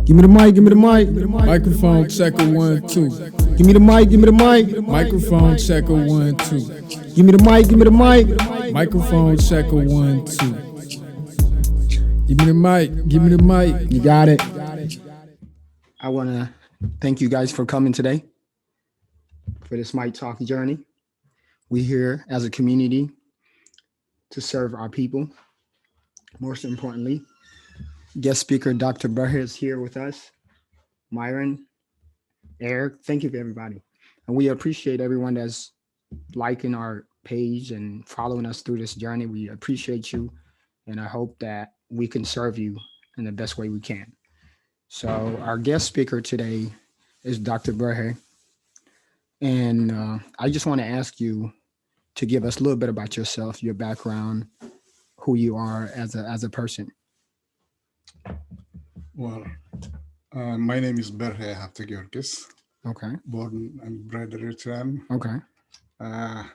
Give me the mic, give me the mic. Microphone checker 1 2. Give me the mic, give me the mic. Microphone checker 1 2. Give me the mic, give me the mic. Microphone checker 1 2. Give me the mic. Give me the mic. You got it. I want to thank you guys for coming today for this Mic Talk journey. We're here as a community to serve our people. Most importantly, guest speaker Dr. Berhe is here with us. Myron, Eric, thank you for everybody. And we appreciate everyone that's liking our page and following us through this journey. We appreciate you. And I hope that we can serve you in the best way we can. So our guest speaker today is Dr. Berhe. And I just want to ask you to give us a little bit about yourself, your background, who you are as a person. Well, my name is Berhe Haftegiorgis. Okay. Born and bred Eritrean. Okay. I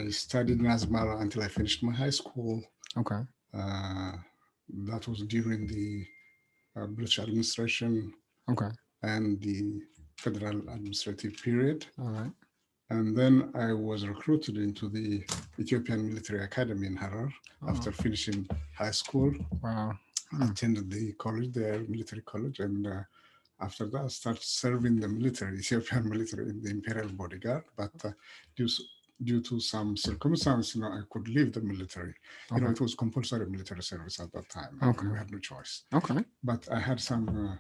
studied in Asmara until I finished my high school. Okay. That was during the British administration. Okay. And the federal administrative period. All right. And then I was recruited into the Ethiopian Military Academy in Harar after finishing high school. Wow. I attended the college there, military college, and after that I started serving the military, Ethiopian military in the imperial bodyguard. But due to some circumstance, I could leave the military. Okay. It was compulsory military service at that time. Okay. We had no choice. Okay. But I had some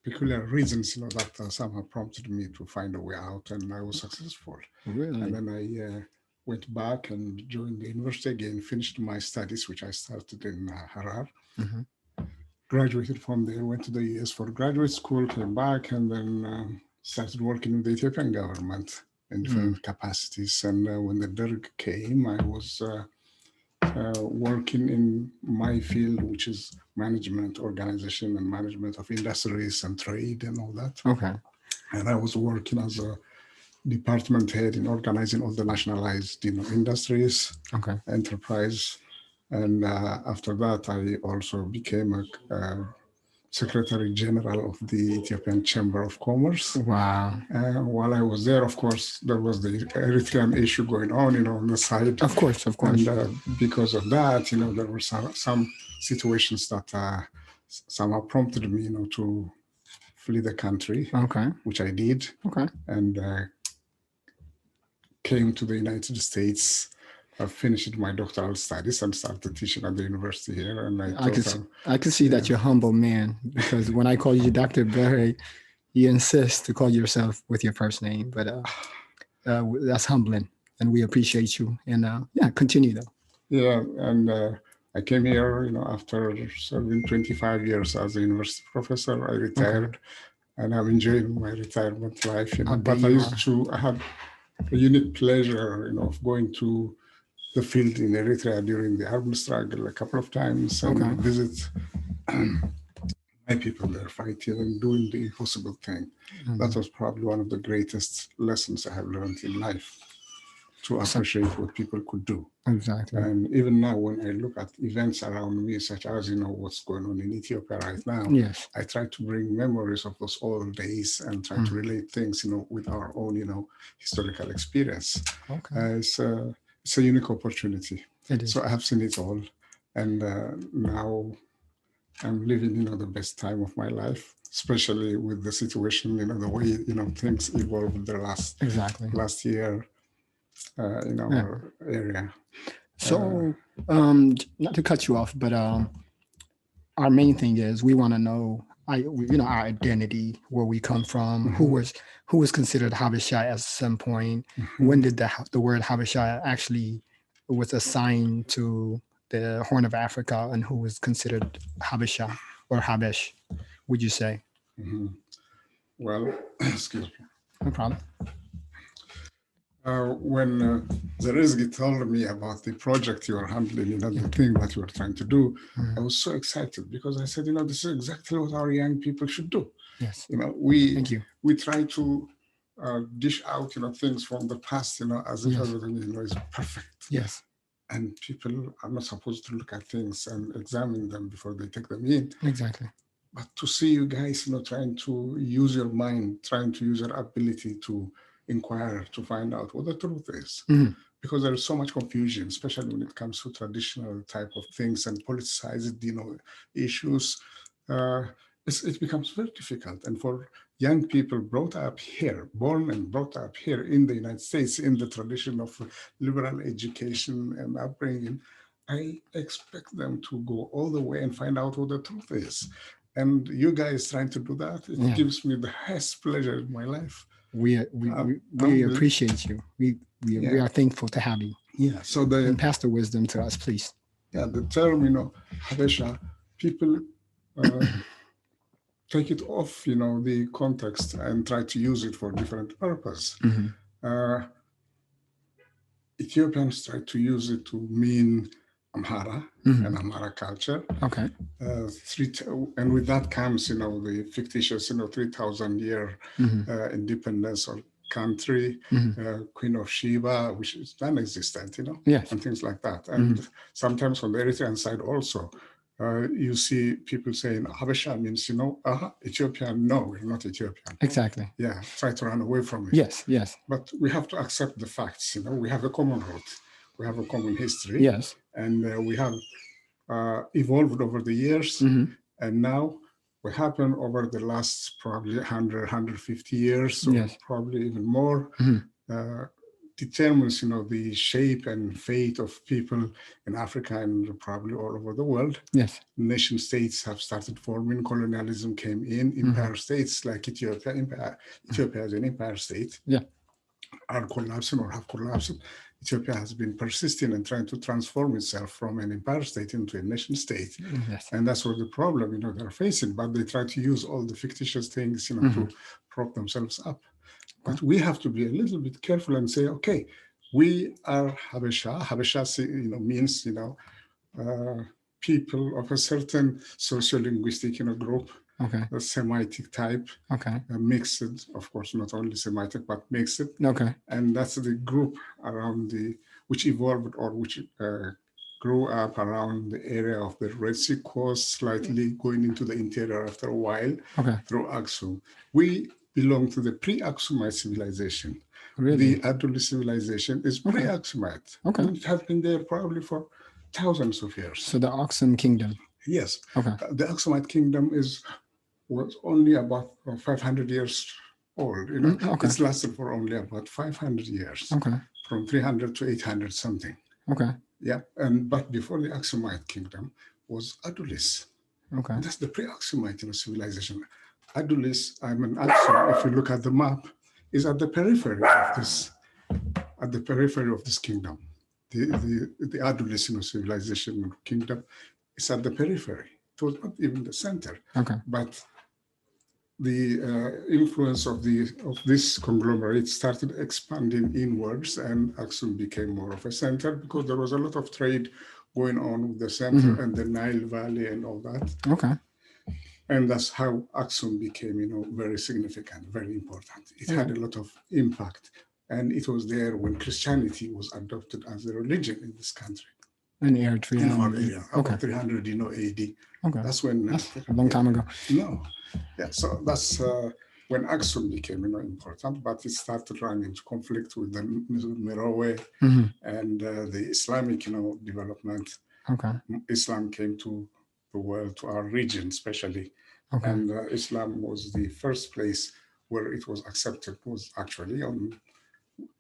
peculiar reasons, that somehow prompted me to find a way out, and I was successful. Really? And then I went back and joined the university again, finished my studies, which I started in Harar. Mm-hmm. Graduated from there, went to the US for graduate school, came back, and then started working with the Ethiopian government in different capacities. And when the Derg came, I was working in my field, which is management, organization, and management of industries and trade and all that. Okay. And I was working as a department head in organizing all the nationalized, industries, enterprise. And after that, I also became a Secretary General of the Ethiopian Chamber of Commerce. Wow. While I was there, of course, there was the Eritrean issue going on, on the side. Of course. And because of that, there were some situations that somehow prompted me, to flee the country. Okay. Which I did. Okay. And came to the United States. I finished my doctoral studies and started teaching at the university here. And I can see that you're a humble man, because when I call you Dr. Berhe, you insist to call yourself with your first name. But that's humbling, and we appreciate you. And continue though. Yeah, and I came here, after serving 25 years as a university professor. I retired, and I'm enjoying my retirement life. But I had a unique pleasure, of going to the field in Eritrea during the armed struggle a couple of times and visit my people there fighting and doing the impossible thing. Mm-hmm. That was probably one of the greatest lessons I have learned in life, to appreciate what people could do. Exactly. And even now, when I look at events around me, such as, what's going on in Ethiopia right now, yes, I try to bring memories of those old days and try to relate things, with our own, historical experience. Okay. It's a unique opportunity. It is. So I have seen it all. And now I'm living, the best time of my life, especially with the situation, the way, things evolved the last year in our area. So, not to cut you off, but our main thing is we want to know, our identity, where we come from, who was considered Habesha at some point. Mm-hmm. When did the word Habesha actually was assigned to the Horn of Africa, and who was considered Habesha or Habesh, would you say? Mm-hmm. Well, excuse me. No problem. When Zerizgi told me about the project you are handling, the thing that you are trying to do, I was so excited, because I said, this is exactly what our young people should do. Yes. We try to dish out, things from the past, as if everything, is perfect. Yes. And people are not supposed to look at things and examine them before they take them in. Exactly. But to see you guys, trying to use your mind, trying to use your ability to inquire, to find out what the truth is. Because there is so much confusion, especially when it comes to traditional type of things and politicized, issues. It becomes very difficult. And for young people brought up here, born and brought up here in the United States, in the tradition of liberal education and upbringing, I expect them to go all the way and find out what the truth is. And you guys trying to do that, it gives me the highest pleasure in my life. We appreciate you. We are thankful to have you. Yeah. So and pass the wisdom to us, please. Yeah, the term, Habesha, people take it off, the context and try to use it for different purpose. Ethiopians try to use it to mean Amhara and Amhara culture. Okay. And with that comes, the fictitious, 3,000-year independence or country, Queen of Sheba, which is non-existent, yes. and things like that. And sometimes on the Eritrean side also, you see people saying Habesha means, Ethiopian. No, we're not Ethiopian. Exactly. Yeah, try to run away from it. Yes, yes. But we have to accept the facts, we have a common root. We have a common history. Yes. And we have evolved over the years. And now what happened over the last probably 100, 150 years, or probably even more, determines, the shape and fate of people in Africa and probably all over the world. Yes. Nation states have started forming. Colonialism came in. Empire states like Ethiopia. Ethiopia is an empire state. Yeah. Are collapsing or have collapsed. Ethiopia has been persisting and trying to transform itself from an empire state into a nation state. Yes. And that's what the problem, they're facing. But they try to use all the fictitious things, to prop themselves up. But we have to be a little bit careful and say, okay, we are Habesha. Habesha, means, people of a certain sociolinguistic, group. Okay. A Semitic type. Okay. Mixed, of course, not only Semitic, but mixed. Okay. And that's the group around which evolved or which grew up around the area of the Red Sea coast, slightly going into the interior after a while, through Aksum. We belong to the pre-Aksumite civilization. Really? The Aduli civilization is pre-Aksumite. Okay. It has been there probably for thousands of years. So the Aksum kingdom. Yes. Okay. The Aksumite kingdom was only about 500 years old. It's lasted for only about 500 years. Okay. From 300 to 800 something. Okay. Yeah. But before the Aksumite kingdom was Adulis. Okay. And that's the pre-Aksumite civilization. Adulis, Aksum, if you look at the map, is at the periphery of this kingdom. The Adulis civilization kingdom is at the periphery. It was not even the center. Okay. But the influence of this conglomerate started expanding inwards, and Aksum became more of a center because there was a lot of trade going on with the center and the Nile Valley and all that. Okay. And that's how Aksum became, very significant, very important. It had a lot of impact, and it was there when Christianity was adopted as a religion in this country. In Eritrea. In our area, about 300, AD. Okay. That's when. That's a long time ago. No. Yeah, so that's when Aksum became, important, but it started running into conflict with the Meroe and the Islamic, development. Okay. Islam came to the world, to our region especially. Okay. And Islam was the first place where it was accepted, was actually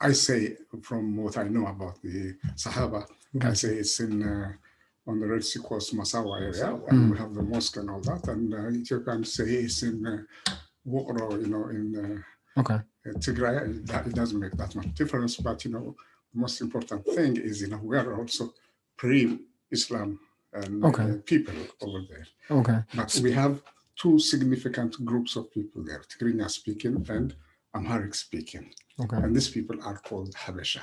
I say from what I know about the Sahaba, I say it's on the Red Sea coast, Massawa area, and we have the mosque and all that. And Ethiopians say it's in Woro, in Tigray. It doesn't make that much difference, but the most important thing is we are also pre-Islam and people over there. Okay. But we have two significant groups of people there: Tigrinya speaking and Amharic speaking. Okay. And these people are called Habesha.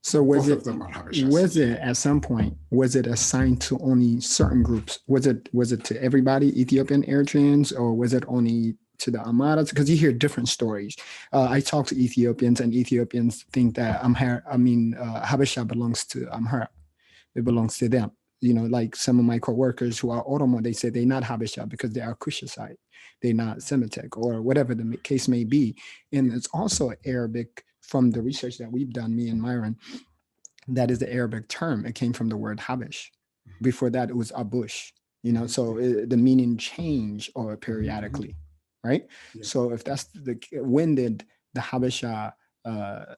So Both of them are Habeshas. Was it at some point, was it assigned to only certain groups? Was it to everybody, Ethiopian Eritreans, or was it only to the Amaras? Because you hear different stories. I talk to Ethiopians, and Ethiopians think that Habesha belongs to Amhara. It belongs to them. like some of my coworkers who are Oromo, they say they're not Habesha because they are Kushite, they're not Semitic, or whatever the case may be. And it's also Arabic from the research that we've done, me and Myron, that is the Arabic term. It came from the word Habesh. Before that, it was Abush, so the meaning change or periodically, right? Yeah. So if that's when did the Habesha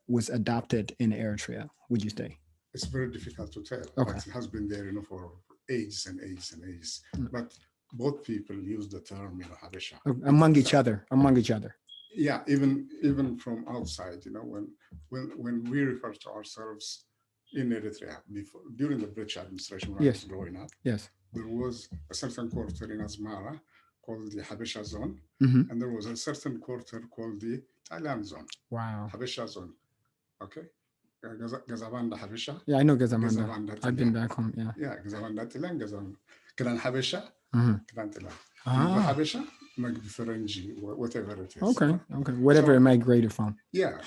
was adopted in Eritrea, would you say? It's very difficult to tell, Okay. but it has been there, for ages and ages and ages. But both people use the term, Habesha. Among each other. Yeah, even from outside, when we refer to ourselves in Eritrea during the British administration when I was growing up, yes, there was a certain quarter in Asmara called the Habesha zone, mm-hmm. and there was a certain quarter called the Thailand zone. Wow. Habesha zone. Okay. Gazavanda Habesha. Yeah, I know Gazavanda. I've been back home. Yeah. Yeah, Gazavanda Tilan, Gazavanda. Kran Habesha, Kran Tilan. Habesha, Magbiferenji, whatever it is. Okay. Whatever it migrated from. Yeah.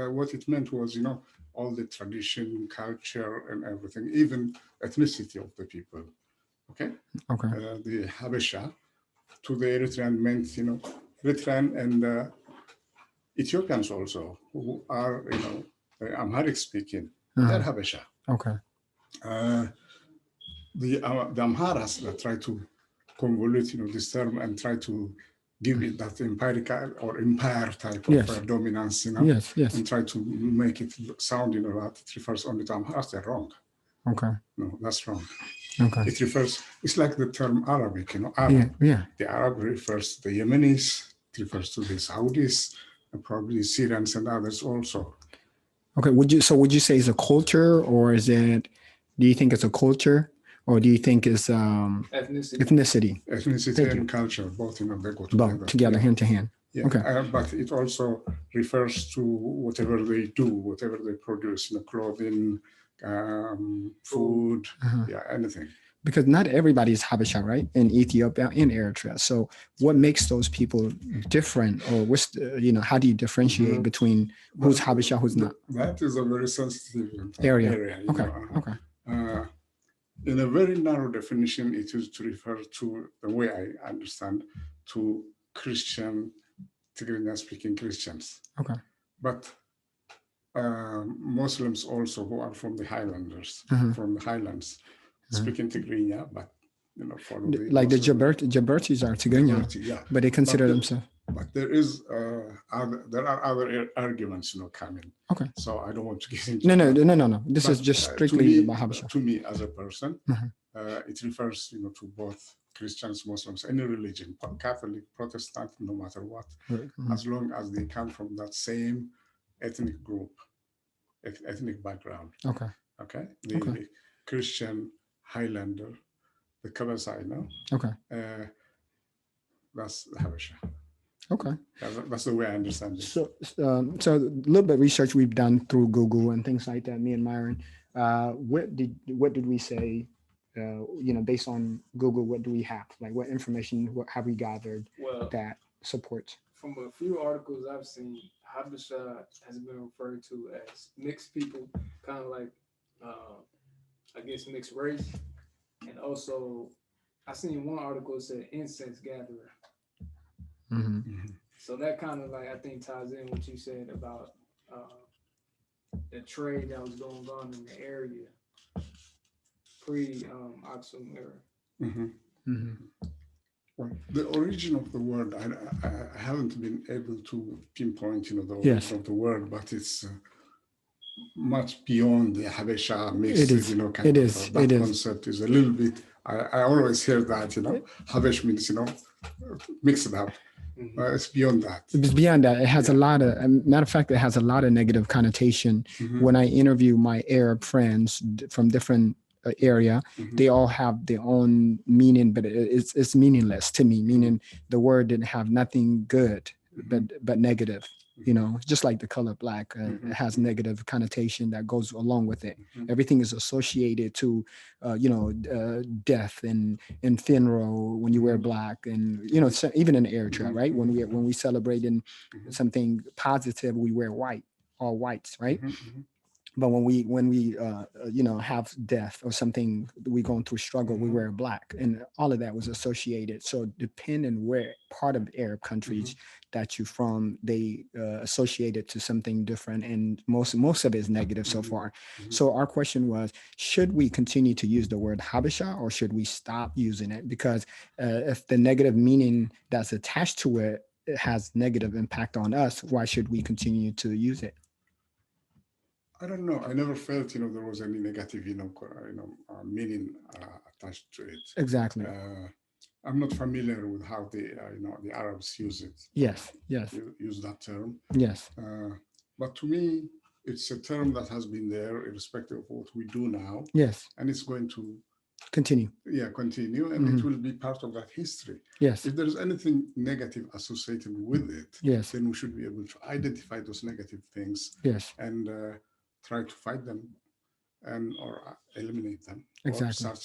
What it meant was, all the tradition, culture, and everything, even ethnicity of the people. Okay. The Habesha to the Eritrean meant, Eritrean and Ethiopians also, who are, Amharic speaking, they're Habesha. Okay. The Amharas that try to convolute, this term and try to give it that empirical or empire type of dominance, yes, and try to make it sound, that it refers only to Amharas. They're wrong. Okay. No, that's wrong. Okay. It's like the term Arabic, Arab. Yeah. The Arab refers to the Yemenis, it refers to the Saudis, and probably Syrians and others also. Okay. Would you say it's a culture, or do you think it's a culture, or do you think it's ethnicity? Ethnicity and culture, both, they go together. Both together, hand to hand. Yeah. Okay. But it also refers to whatever they do, whatever they produce, clothing, food, anything. Because not everybody is Habesha, right? In Ethiopia, in Eritrea. So what makes those people different, or how do you differentiate between who's Habesha, who's not? That is a very sensitive area. Okay. In a very narrow definition, it is to refer to, the way I understand, to Christian, Tigrinya-speaking Christians. Okay. But Muslims also who are from the highlands, speaking Tigrinya, but follow the Jabertis are Tigrinya, but they consider themselves. But there are other arguments, coming. Okay. So I don't want to get into. No. This is just strictly about Habesha. To me, as a person, it refers, to both Christians, Muslims, any religion, Catholic, Protestant, no matter what, as long as they come from that same ethnic group, ethnic background. Okay. The Christian Highlander, the Kabasai, that's the Habesha. Okay. That's the way I understand it. So a little bit of research we've done through Google and things like that, me and Myron. What did we say? Based on Google, what do we have? Like, what information have we gathered that supports? From a few articles I've seen, Habesha has been referred to as mixed people, kind of like, I guess, mixed race. And also, I seen one article that said incense gatherer. So that kind of I think ties in what you said about the trade that was going on in the area pre-Aksum era. Well, the origin of the word, I haven't been able to pinpoint, the origin of the word, but it's much beyond the Habesha mix. It is. That concept is a little bit. I always hear that, Habesh means, mix it up. It's beyond that. It's beyond that. It has a lot of, matter of fact, it has a lot of negative connotation. When I interview my Arab friends from different area, they all have their own meaning, but it's meaningless to me, meaning the word didn't have nothing good, but negative. Just like the color black, it has negative connotation that goes along with it. Everything is associated to, death and funeral when you wear black, and even in Eritrea, right? When we celebrate in something positive, we wear white, all whites, right? But when we have death or something, we going through struggle, we wear black, and all of that was associated. So depending where part of Arab countries that you from, they associate it to something different, and most of it is negative so far. So our question was, should we continue to use the word Habesha, or should we stop using it? Because if the negative meaning that's attached to it, it has negative impact on us, why should we continue to use it? I don't know. I never felt, there was any negative, meaning attached to it. Exactly. I'm not familiar with how the Arabs use it. Yes. Use that term. Yes. But to me, it's a term that has been there, irrespective of what we do now. Yes. And it's going to continue. Yeah, continue, and it will be part of that history. Yes. If there's anything negative associated with it, Yes. then we should be able to identify those negative things. Yes. And try to fight them or eliminate them. Exactly. Or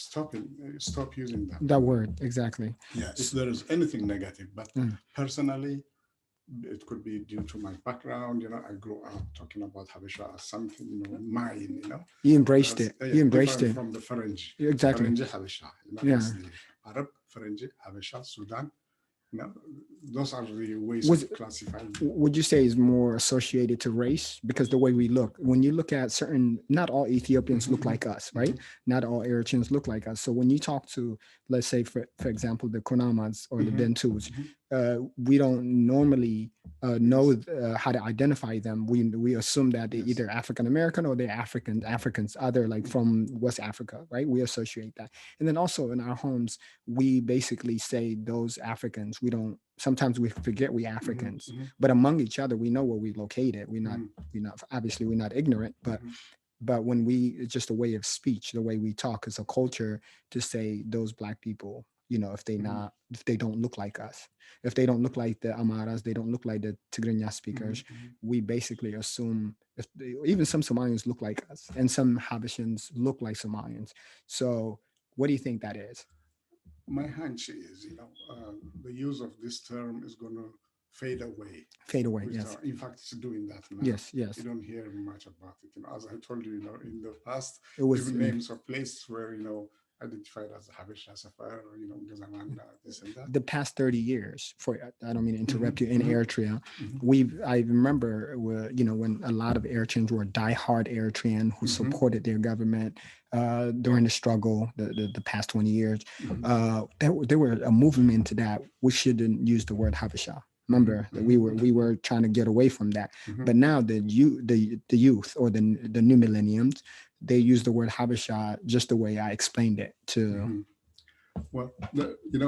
stop using them. That word, exactly. Yeah, if there is anything negative. But personally, it could be due to my background. I grew up talking about Habesha as something, mine, You embraced it. You embraced it. From the Ferengi. Exactly. Ferengi Habesha. Yeah. The Arab, Ferengi, Habesha, Sudan. Those are the ways of classifying. Would you say is more associated to race? Because the way we look, when you look at not all Ethiopians look like us, right? Not all Eritreans look like us. So when you talk to, let's say, for example, the Kunamas or the Bentus, we don't normally know how to identify them. We assume that they're either African American or they're Africans, either like from West Africa, right? We associate that. And then also in our homes, we basically say those Africans. Sometimes we forget we Africans, but among each other, we know where we located. We're not ignorant, but when it's just a way of speech, the way we talk is a culture to say those Black people, if they don't look like us, if they don't look like the Amaras, they don't look like the Tigrinya speakers, we basically assume even some Somalians look like us and some Habeshans look like Somalians. So what do you think that is? My hunch is, the use of this term is going to fade away. Yes. In fact, it's doing that now. Yes. You don't hear much about it. As I told you, in the past, it was even names of places where, identified as Habesha, Safar, Gazamanda, this and that. The past 30 years, I don't mean to interrupt you, in Eritrea, I remember, when a lot of Eritreans were diehard Eritrean who supported their government during the struggle, the past 20 years, there were a movement to that. We shouldn't use the word Habesha. Remember that we were trying to get away from that. But now the youth or the new millenniums, they use the word Habesha just the way I explained it to. Well,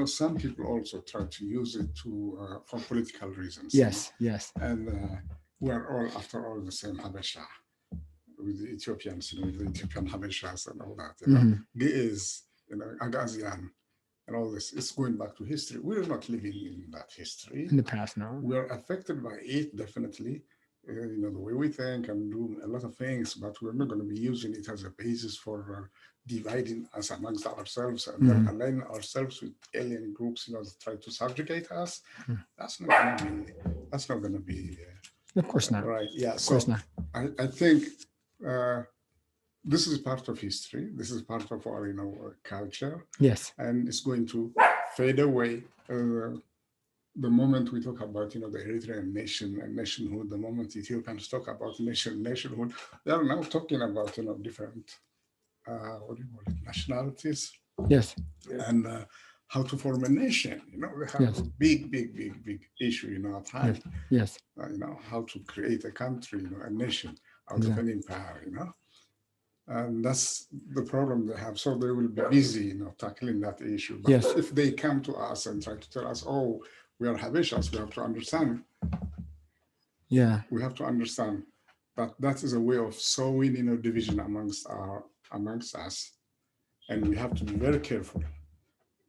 some people also try to use it for political reasons. Yes. And we are all, after all, the same Habesha with the Ethiopians, with the Ethiopian Habeshas and all that. Ge'ez, Agazian, and all this. It's going back to history. We're not living in that history. In the past, no. We're affected by it, definitely. The way we think and do a lot of things, but we're not going to be using it as a basis for dividing us amongst ourselves and then aligning ourselves with alien groups, that try to subjugate us. That's not going to be. Of course not. Right? Yeah. Of course not. I think this is part of history. This is part of our culture. Yes. And it's going to fade away. The moment we talk about, the Eritrean nation and nationhood, the moment Ethiopians talk about nationhood, they are now talking about, different, nationalities. Yes. And how to form a nation. They have a big issue, at hand. Yes. How to create a country, a nation out of an empire, And that's the problem they have. So they will be busy, tackling that issue. But if they come to us and try to tell us, oh, we are Habeshas, we have to understand. Yeah. We have to understand that is a way of sowing, division amongst us. And we have to be very careful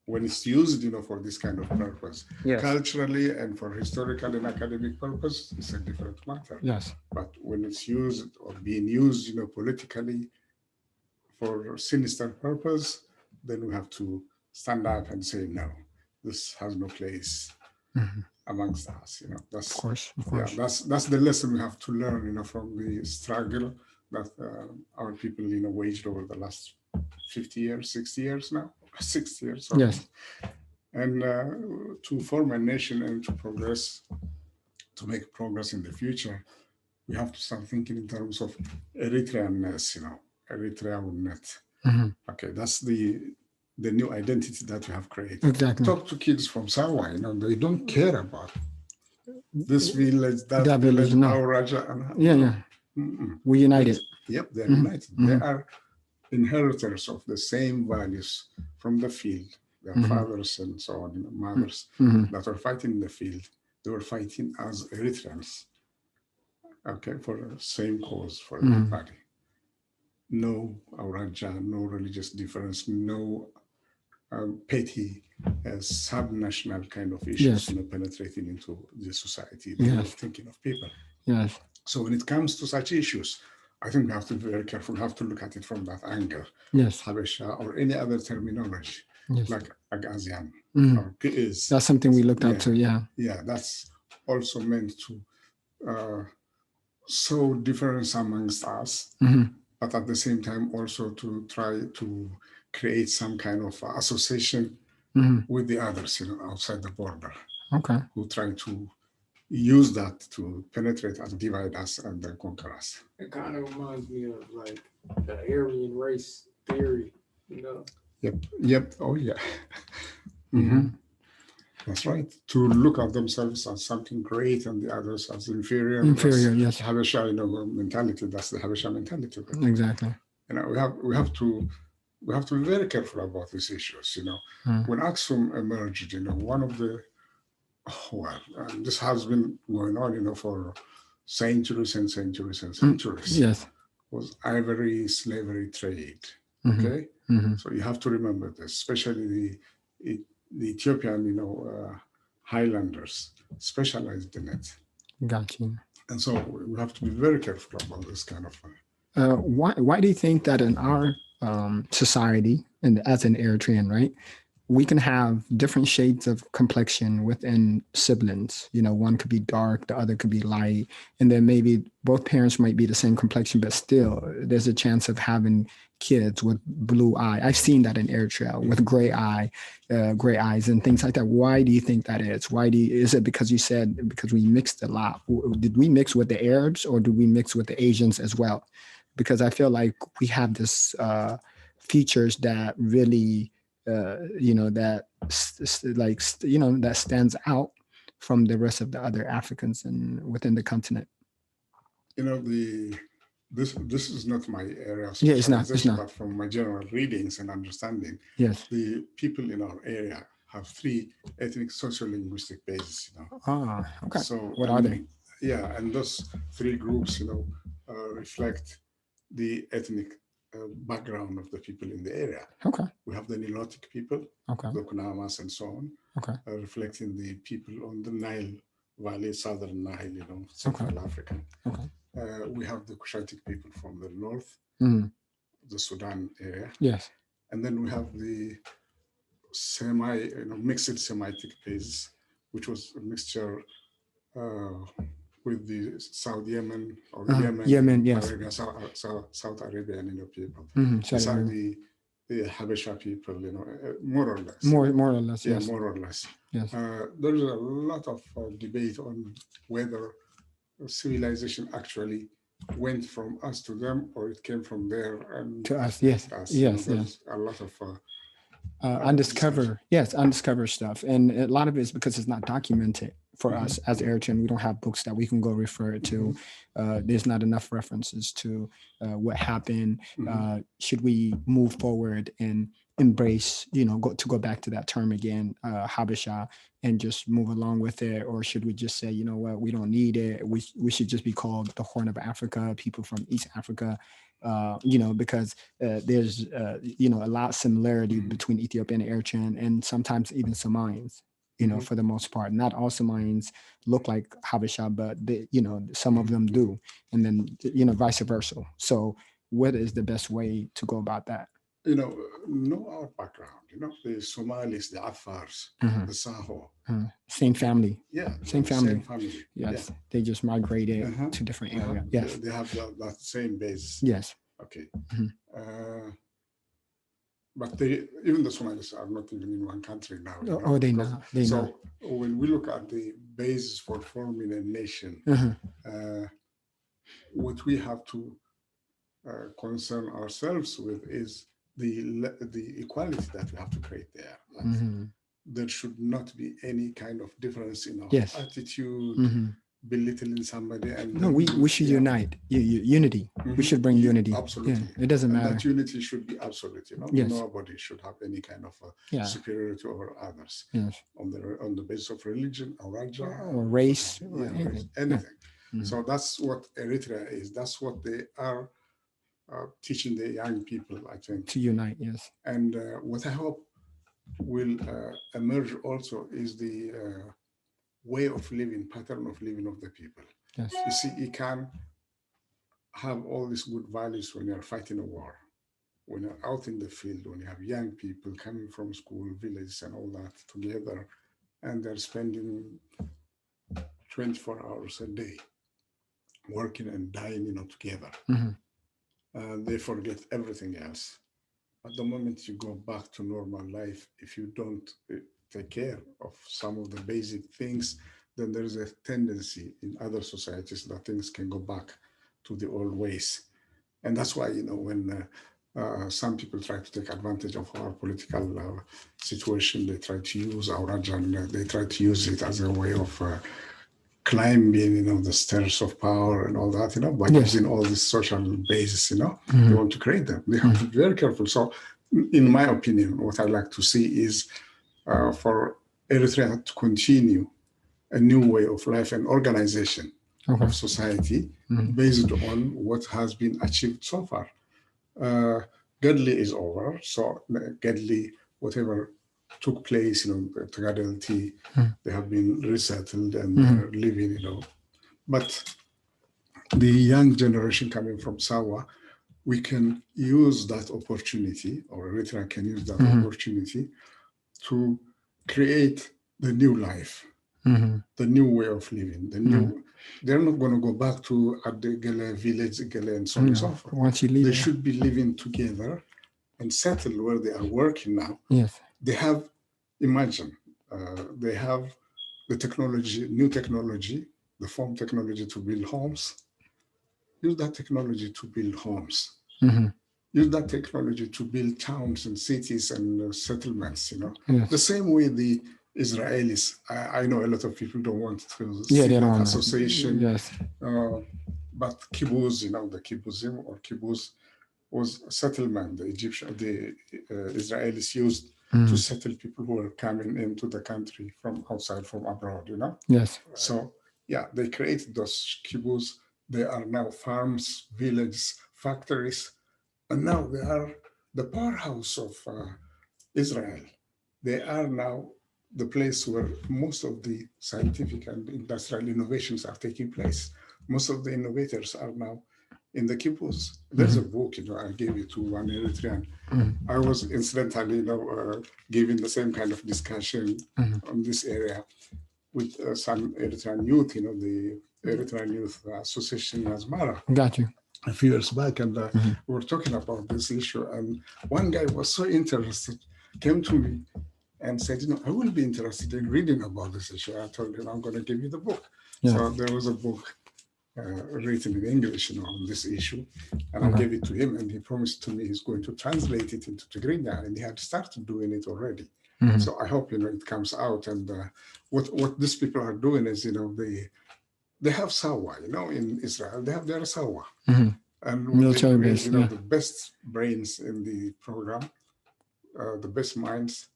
when it's used, for this kind of purpose. Yes. Culturally and for historical and academic purpose, it's a different matter. Yes. But when it's used or being used, politically for sinister purpose, then we have to stand up and say, no, this has no place amongst us. That's, of course. Yeah, that's the lesson we have to learn, from the struggle that our people, waged over the last 50 years, 60 years now, 60 years. Sorry. Yes. And to form a nation and to make progress in the future, we have to start thinking in terms of Eritreanness, Eritreanness. Mm-hmm. Okay, that's the new identity that we have created. Exactly. Talk to kids from Sawa, they don't care about this village, that village, village, no. our Raja. Yeah. We're united. Yep, they're Mhm. united. They are inheritors of the same values from the field. Their fathers and so on, mothers that were fighting in the field, they were fighting as Eritreans, okay, for the same cause for everybody. No Auraja, no religious difference, no petty sub-national kind of issues penetrating into the society. They were thinking of people. Yes. So when it comes to such issues, I think we have to be very careful. We have to look at it from that angle. Yes. Habesha or any other terminology, like Agazian or Berhes. That's something we looked up to, yeah. Yeah, that's also meant to sow difference amongst us, but at the same time also to try to create some kind of association with the others, outside the border. Okay. Who try to use that to penetrate and divide us and then conquer us. It kind of reminds me of like the Aryan race theory, Yep. Oh yeah. That's right. To look at themselves as something great and the others as inferior. Inferior, yes. Habesha, mentality. That's the Habesha mentality. Exactly. We have to be very careful about these issues. When Aksum emerged, one of the this has been going on, for centuries and centuries and centuries. Yes. Was ivory slavery trade. Okay. So you have to remember this, especially the Ethiopian, highlanders specialized in it. Gotcha. And so we have to be very careful about this kind of. Why do you think that in our society, and as an Eritrean, right, we can have different shades of complexion within siblings? One could be dark, the other could be light, and then maybe both parents might be the same complexion, but still there's a chance of having kids with blue eye. I've seen that in Eritrea with gray eyes and things like that. Why do you think that is? Is it because you said because we mixed a lot? Did we mix with the Arabs or did we mix with the Asians as well? Because I feel like we have this features that really that stands out from the rest of the other Africans and within the continent. This is not my area of it's not. But from my general readings and understanding, yes, the people in our area have 3 ethnic socio-linguistic bases. Okay. So what are they? Yeah, and those 3 groups, reflect the ethnic background of the people in the area. Okay. We have the Nilotic people, okay, the Kunamas and so on, okay, reflecting the people on the Nile Valley, Southern Nile, Central Africa. Okay. We have the Cushitic people from the north, the Sudan area. Yes. And then we have the mixed Semitic base, which was a mixture with the South Yemen or Yemen, yes. Arabia, South Arabian people. These are the Habesha people, more or less. More or less, yes. Yeah, more or less. Yes. There's a lot of debate on whether civilization actually went from us to them or it came from there and to us. Yes. Yes. A lot of undiscovered stuff, and a lot of it is because it's not documented for us as Eritrean. We don't have books that we can go refer to. There's not enough references to what happened. Should we move forward and embrace, go back to that term again, Habesha, and just move along with it, or should we just say, what, we don't need it. We should just be called the Horn of Africa, people from East Africa. Because there's, a lot of similarity between Ethiopian and Eritrean, and sometimes even Samoans, for the most part. Not all Samoans look like Habesha, but some of them do. And then, vice versa. So what is the best way to go about that? you know our background. The Somalis, the Afars, Mhm. the Saho. Same family. Yeah, Same same family. family. Yes, Yeah. they just migrated to different areas. Yes, They have that same base. yes. Okay. Mhm. But even the Somalis are not even in one country now. Oh, they Because, not. They so not. when we look at the basis for forming a nation, what we have to concern ourselves with is the equality that we have to create there. There should not be any kind of difference in our Yes. attitude, belittling somebody. And No, we should unite. Unity. We should bring unity. Absolutely. Yeah, it doesn't And matter. that unity should be absolute. Yes. Nobody should have any kind of superiority over others on the basis of religion or race, anything. So that's what Eritrea is. That's what they are teaching the young people, I think. To unite, yes. And what I hope will emerge also is the way of living, pattern of living of the people. Yes. You see, you can have all these good values when you're fighting a war, when you're out in the field, when you have young people coming from school, villages, and all that together, and they're spending 24 hours a day working and dying, together. They forget everything else. At the moment you go back to normal life, if you don't take care of some of the basic things, then there's a tendency in other societies that things can go back to the old ways. And that's why, when some people try to take advantage of our political situation, they try to use our agenda, they try to use it as a way of climbing, the stairs of power and all that, by using all these social bases, they want to create them. They have to be very careful. So, in my opinion, what I like to see is for Eritrea to continue a new way of life and organization of society based on what has been achieved so far. Gadli is over, so Gadli, whatever took place, the Tagadelti, they have been resettled and they're living, But the young generation coming from Sawa, we can use that opportunity, or Eritrea can use that opportunity to create the new life, the new way of living, the new. They're not going to go back to Adegele village, Gele, and so on and so forth. Once you leave, they should be living together and settle where they are working now. Yes. They have, imagine, they have the technology, new technology, the foam technology to build homes. Use that technology to build homes. Use that technology to build towns and cities and settlements, Yes. The same way the Israelis, I know a lot of people don't want to see that association. Yes. But kibbutz, the kibbutzim or kibbutz was a settlement. The Israelis used to settle people who were coming into the country from outside, from abroad, Yes. So, yeah, they created those kibbutz. They are now farms, villages, factories, and now they are the powerhouse of Israel. They are now the place where most of the scientific and industrial innovations are taking place. Most of the innovators are now in the kibbutz. There's a book, I gave it to one Eritrean. I was incidentally, giving the same kind of discussion on this area with some Eritrean youth, the Eritrean Youth Association in Asmara. Got you. A few years back, and we were talking about this issue. And one guy was so interested, came to me and said, I will be interested in reading about this issue. I told him, I'm going to give you the book. Yeah. So there was a book written in English, on this issue, and I gave it to him, and he promised to me he's going to translate it into Tigrinya, and he had started doing it already. So I hope it comes out. And what these people are doing is, they have Sawa, in Israel, they have their Sawa, and military base, the best brains in the program, the best minds,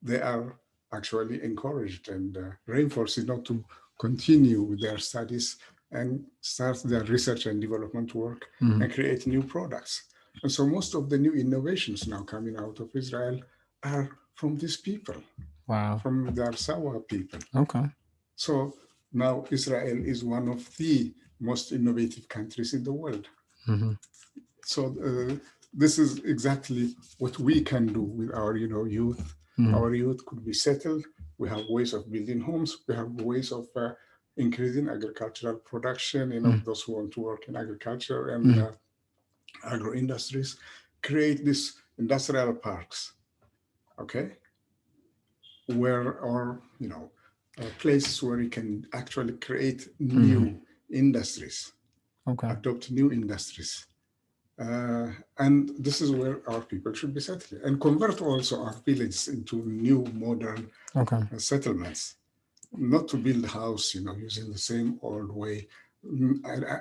they are actually encouraged and reinforced, to continue with their studies and start their research and development work and create new products. And so most of the new innovations now coming out of Israel are from these people. Wow. From the Arsawa people. Okay. So now Israel is one of the most innovative countries in the world. So this is exactly what we can do with our, youth. Our youth could be settled. We have ways of building homes. We have ways of increasing agricultural production. Those who want to work in agriculture and agro industries, create these industrial parks, okay, where or places where you can actually create new industries, Okay. adopt new industries. And this is where our people should be settled and convert also our villages into new modern Okay. settlements, not to build a house, using the same old way.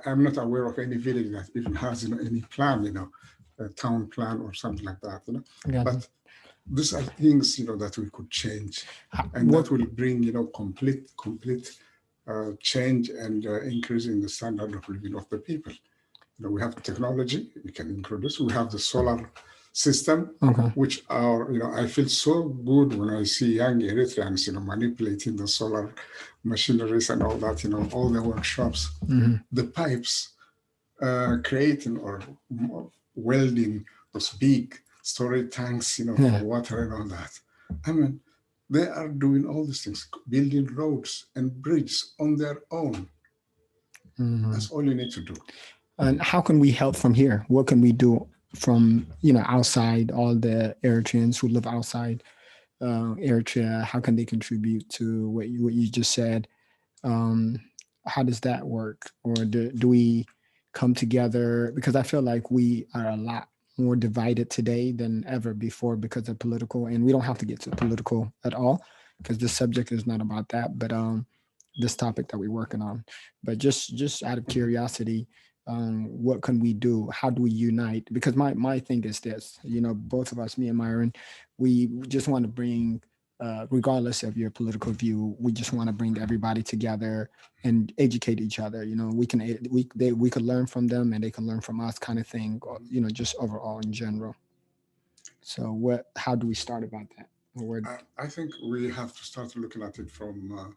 I'm not aware of any village that even has, any plan, a town plan or something like that, But these are things, that we could change, and that will bring, complete change and increase in the standard of living of the people. We have technology we can introduce. We have the solar system, which are, I feel so good when I see young Eritreans, manipulating the solar machineries and all that, all the workshops, the pipes, creating or welding those big storage tanks, for water and all that. I mean, they are doing all these things, building roads and bridges on their own. That's all you need to do. And how can we help from here? What can we do from, outside, all the Eritreans who live outside Eritrea? How can they contribute to what you just said? How does that work? Or do we come together? Because I feel like we are a lot more divided today than ever before because of political, and we don't have to get to political at all because this subject is not about that, but this topic that we're working on. But just out of curiosity, what can we do? How do we unite? Because my thing is this, both of us, me and Myron, we just want to bring, regardless of your political view, we just want to bring everybody together and educate each other. We could learn from them and they can learn from us, kind of thing. Or, just overall in general. So how do we start about that? I think we have to start looking at it from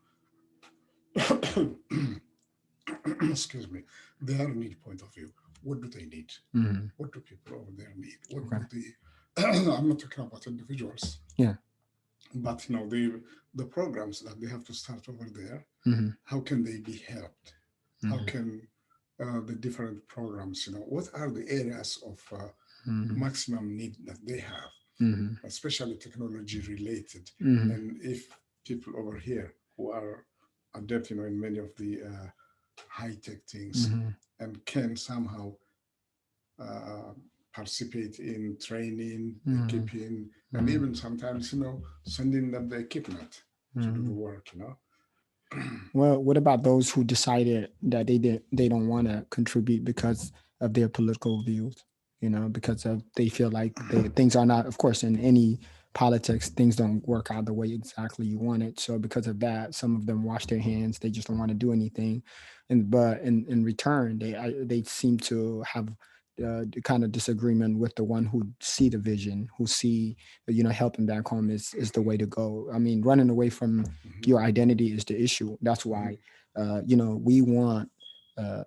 excuse me, their need point of view. What do they need? What do people over there need? What do they? I'm not talking about individuals. Yeah. But the programs that they have to start over there. How can they be helped? How can the different programs? What are the areas of maximum need that they have, especially technology related? And if people over here who are adept, in many of the high-tech things and can somehow participate in training, equipping, and even sometimes, sending them the equipment to do the work, Well, what about those who decided that they don't want to contribute because of their political views? Because they feel like things are not, of course, in any politics, things don't work out the way exactly you want it. So because of that, some of them wash their hands. They just don't want to do anything, but in return, they seem to have the kind of disagreement with the one who see the vision, who see helping back home is the way to go. I mean, running away from your identity is the issue. That's why we want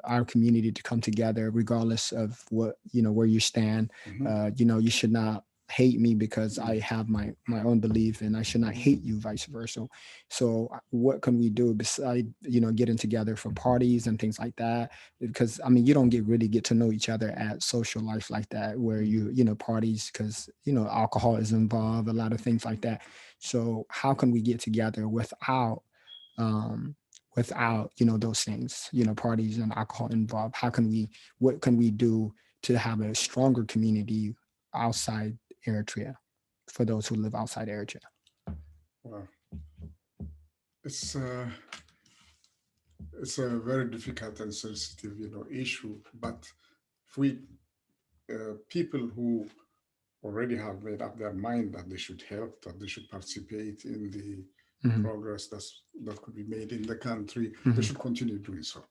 our community to come together regardless of what where you stand. You should not hate me because I have my own belief, and I should not hate you, vice versa. So what can we do besides getting together for parties and things like that? Because I mean, you don't really get to know each other at social life like that, where parties, because alcohol is involved, a lot of things like that. So how can we get together without those things, parties and alcohol involved? What can we do to have a stronger community outside Eritrea, for those who live outside Eritrea? Well, it's a very difficult and sensitive, issue. But if we people who already have made up their mind that they should help, that they should participate in the progress that could be made in the country, they should continue doing so,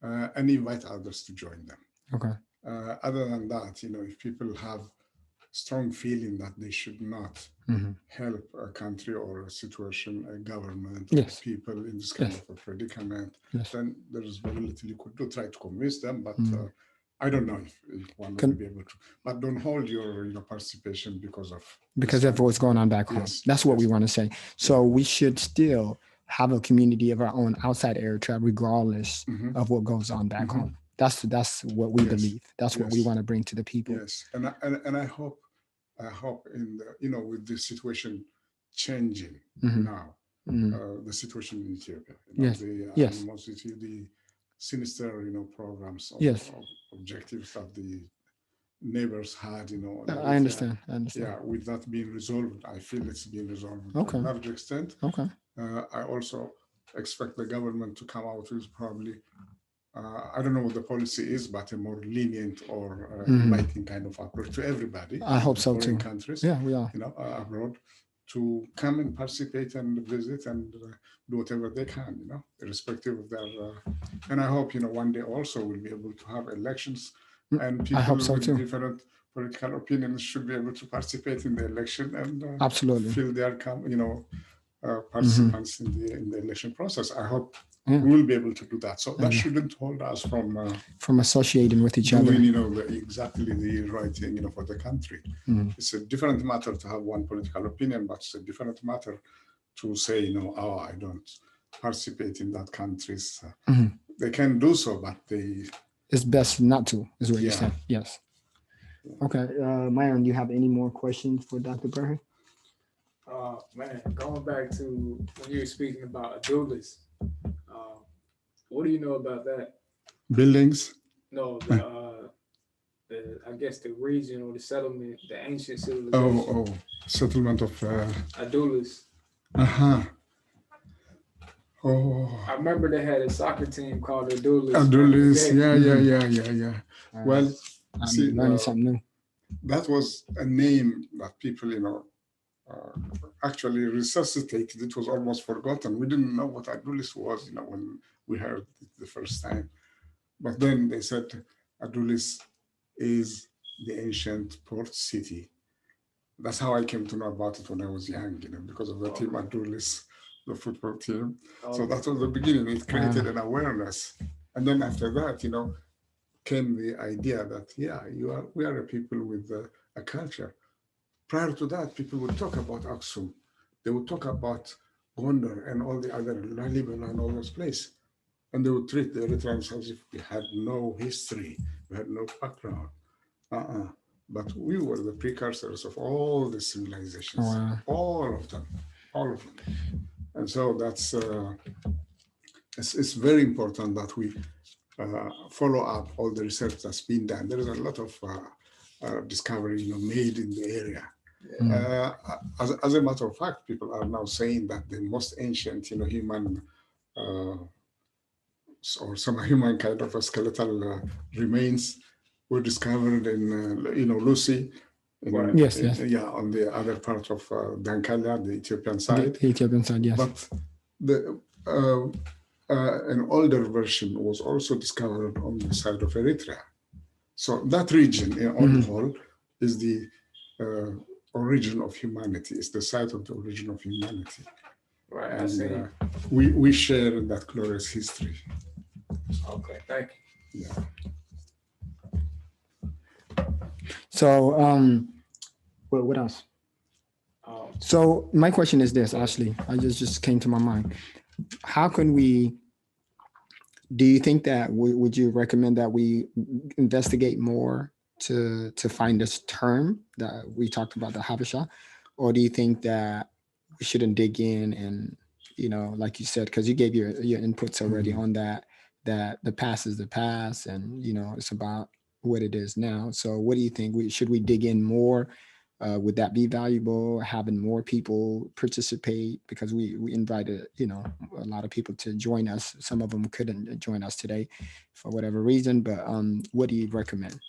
and invite others to join them. Okay. Other than that, if people have strong feeling that they should not help a country or a situation, a government, or people in this kind of a predicament, then there is very little you could do. Try to convince them, but I don't know if one will be able to, but don't hold your participation because of what's going on back home. Yes, That's what we want to say. So we should still have a community of our own outside Eritrea, regardless of what goes on back home. That's what we believe. That's what we want to bring to the people. Yes, and I hope in the, with the situation changing now, the situation in Ethiopia, the animosity, the sinister, programs of objectives that the neighbors had, I understand. Yeah, with that being resolved, I feel it's being resolved to a large extent. Okay. I also expect the government to come out with probably, I don't know what the policy is, but a more lenient or inviting kind of approach to everybody. I hope so foreign too. countries, Yeah, we are. Abroad, to come and participate and visit and do whatever they can, irrespective of their. And I hope, one day also we'll be able to have elections, and people with different political opinions should be able to participate in the election and absolutely feel their, participants in the election process. I hope we will be able to do that. So that shouldn't hold us from associating with each other. Exactly the right thing, for the country. It's a different matter to have one political opinion, but it's a different matter to say, oh, I don't participate in that country's. They can do so, but it's best not to, is what you said. Yes. Okay, Myron, do you have any more questions for Dr. Berhe? Man, going back to when you were speaking about a duelist, what do you know about that? Buildings? No, I guess the region or the settlement, the ancient civilization. Settlement of Adulis. I remember they had a soccer team called Adulis. Adulis, yeah. Well, learning something new. That was a name that people, actually resuscitated. It was almost forgotten. We didn't know what Adulis was, when we heard it the first time. But then they said Adulis is the ancient port city. That's how I came to know about it when I was young, because of the team Adulis, the football team. So that was the beginning. It created an awareness. And then after that, came the idea that, we are a people with a culture. Prior to that, people would talk about Aksum. They would talk about Gondar and all the other Lalibela and all those places. And they would treat the Eritreans as if we had no history, we had no background. But we were the precursors of all the civilizations, all of them. And so that's, it's very important that we follow up all the research that's been done. There is a lot of discovery, made in the area. As a matter of fact, people are now saying that the most ancient, human or some human kind of a skeletal remains were discovered in, Lucy. Yes. On the other part of Dankala, the Ethiopian side. The Ethiopian side, yes. But an older version was also discovered on the side of Eritrea. So that region, on the whole, is the origin of humanity. It's the site of the origin of humanity. Right. And we share in that glorious history. Okay, thank you. Yeah. So, what else? So my question is this, Ashley. I just came to my mind. How can we? Do you think that would you recommend that we investigate more to find this term that we talked about, the Habesha, or do you think that we shouldn't dig in and, like you said, because you gave your inputs already on that the past is the past, and it's about what it is now. So what do you think? Should we dig in more? Would that be valuable, having more people participate? Because we invited, a lot of people to join us. Some of them couldn't join us today for whatever reason, but what do you recommend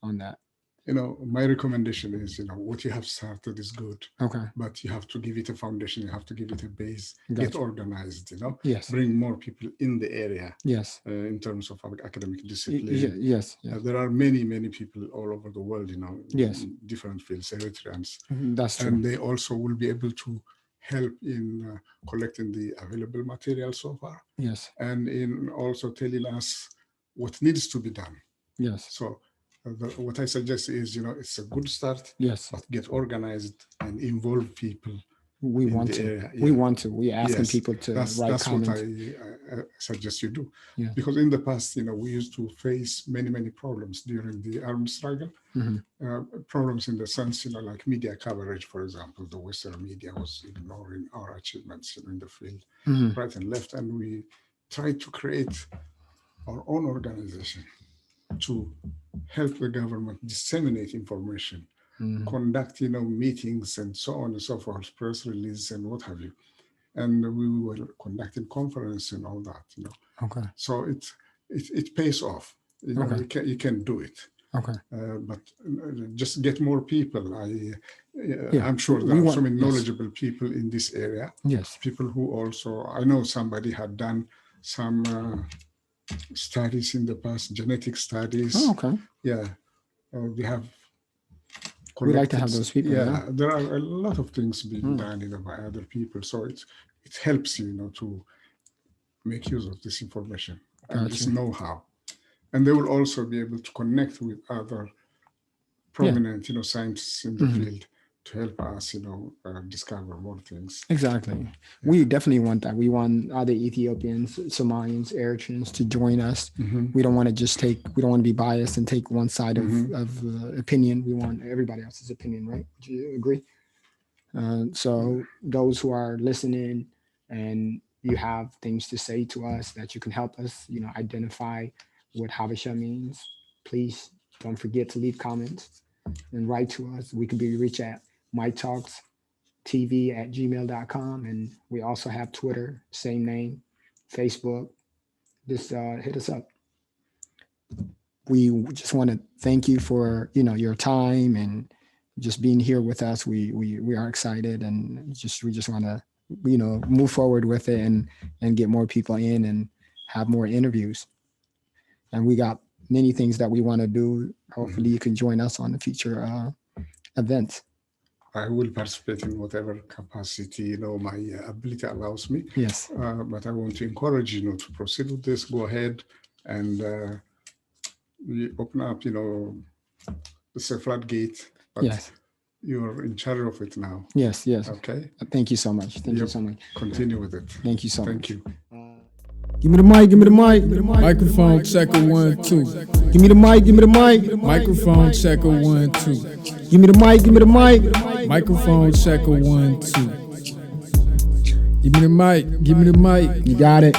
on that? My recommendation is, what you have started is good. Okay. But you have to give it a foundation. You have to give it a base. Gotcha. Get organized. Yes. Bring more people in the area. Yes. In terms of academic discipline. Yes. There are many people all over the world. Yes. In different fields, Eritreans. That's true. And they also will be able to help in collecting the available material so far. Yes. And in also telling us what needs to be done. Yes. So what I suggest is, it's a good start, Yes. but get organized and involve people. We want to. We want to. We're asking people to write comments. That's what I suggest you do. Yeah. Because in the past, we used to face many problems during the armed struggle. Problems in the sense, like media coverage, for example. The Western media was ignoring our achievements in the field, right and left. And we tried to create our own organization to help the government disseminate information, conduct, meetings and so on and so forth, press release and what have you. And we were conducting conference and all that, Okay. So it pays off. You can do it. Okay. But just get more people. I'm sure there are so many knowledgeable people in this area. Yes. People who also, I know somebody had done some studies in the past, genetic studies. Oh, okay. Yeah. We have. We like to have those people. Yeah. There are a lot of things being done, by other people. So it helps you, to make use of this information and this know-how. And they will also be able to connect with other prominent, scientists in the field to help us, discover more things. Exactly. Yeah. We definitely want that. We want other Ethiopians, Somalians, Eritreans to join us. We don't want to we don't want to be biased and take one side of opinion. We want everybody else's opinion, right? Would you agree? So those who are listening and you have things to say to us that you can help us, identify what Habesha means, please don't forget to leave comments and write to us. We can be reached at mytalkstv@gmail.com. And we also have Twitter, same name, Facebook. Just hit us up. We just want to thank you for, your time and just being here with us. We are excited and we just want to, move forward with it and get more people in and have more interviews. And we got many things that we want to do. Hopefully you can join us on the future events. I will participate in whatever capacity, my ability allows me. Yes. But I want to encourage you, to proceed with this. Go ahead and open up, it's a floodgate. But yes. You're in charge of it now. Yes. Okay. Thank you so much. Thank you so much. Continue with it. Thank you so much. Thank you. Give me the mic, give me the mic. Microphone checker 1 2. Give me the mic, give me the mic. Microphone checker 1 2. Give me the mic, give me the mic. Microphone checker 1 2. Give me the mic, give me the mic. You got it.